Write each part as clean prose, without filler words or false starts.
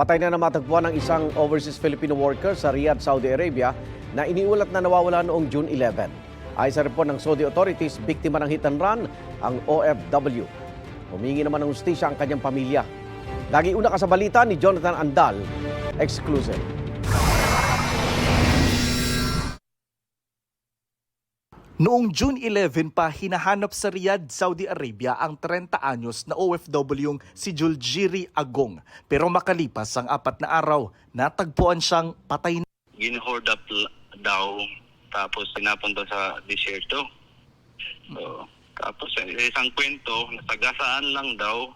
Patay na namatagpuan ng isang overseas Filipino worker sa Riyadh, Saudi Arabia na iniulat na nawawala noong June 11. Ayon sa report ng Saudi authorities, biktima ng hit and run ang OFW. Humingi naman ng hustisya ang kanyang pamilya. Lagi una ka sa balita ni Jonathan Andal, exclusive. Noong June 11 pa, hinahanap sa Riyadh, Saudi Arabia ang 30 anyos na OFW si Juljiri Agong. Pero makalipas ang 4 na araw, natagpuan siyang patay na. Gin-hold up daw, tapos pinapunta sa disyerto. So, tapos isang kwento, nasagasaan lang daw,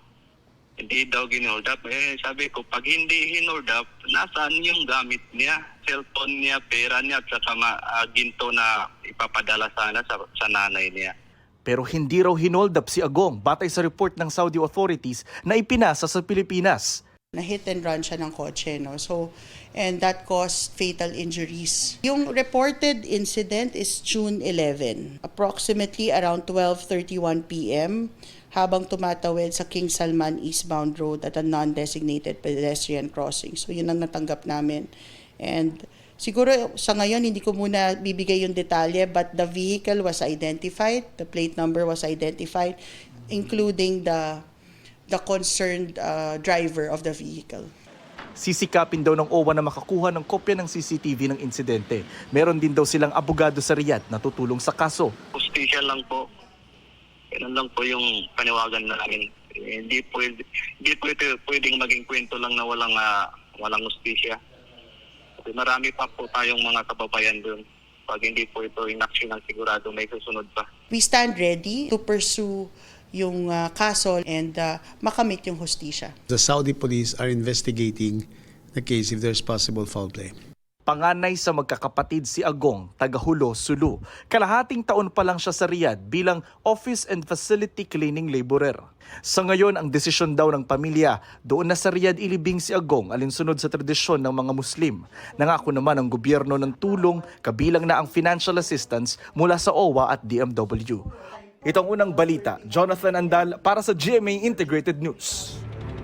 hindi daw gin-hold up. Sabi ko, pag hindi hin-hold up, nasaan yung gamit niya? Cellphone niya, pera niya, at saka ginto na ipapadala sana sa nanay niya. Pero hindi raw hinold up si Agong batay sa report ng Saudi authorities na ipinasa sa Pilipinas. Na-hit and run siya ng kotse, no? So, and that caused fatal injuries. Yung reported incident is June 11, approximately around 12:31 p.m. habang tumatawid sa King Salman eastbound road at a non-designated pedestrian crossing. So, yun ang natanggap namin. And siguro sa ngayon hindi ko muna bibigay yung detalye, but the vehicle was identified, the plate number was identified, including the concerned driver of the vehicle. Sisikapin daw ng OWA na makakuha ng kopya ng CCTV ng insidente. Meron din daw silang abogado sa Riyadh na tutulong sa kaso. Hustisya lang po. Yan lang po yung paniwagan namin. Hindi po ito pwedeng maging kwento lang na walang hustisya. Marami pa po tayong mga kababayan doon. Pag hindi po ito inaksyon ng sigurado, may susunod pa. We stand ready to pursue yung kaso and makamit yung hustisya. The Saudi police are investigating the case if there's possible foul play. Panganay sa magkakapatid si Agong, taga-Hulo, Sulu. Kalahating taon pa lang siya sa Riyadh bilang office and facility cleaning laborer. Sa ngayon, ang desisyon daw ng pamilya, doon na sa Riyadh ilibing si Agong alinsunod sa tradisyon ng mga Muslim. Nangako naman ang gobyerno ng tulong, kabilang na ang financial assistance mula sa OWA at DMW. Itong unang balita, Jonathan Andal para sa GMA Integrated News.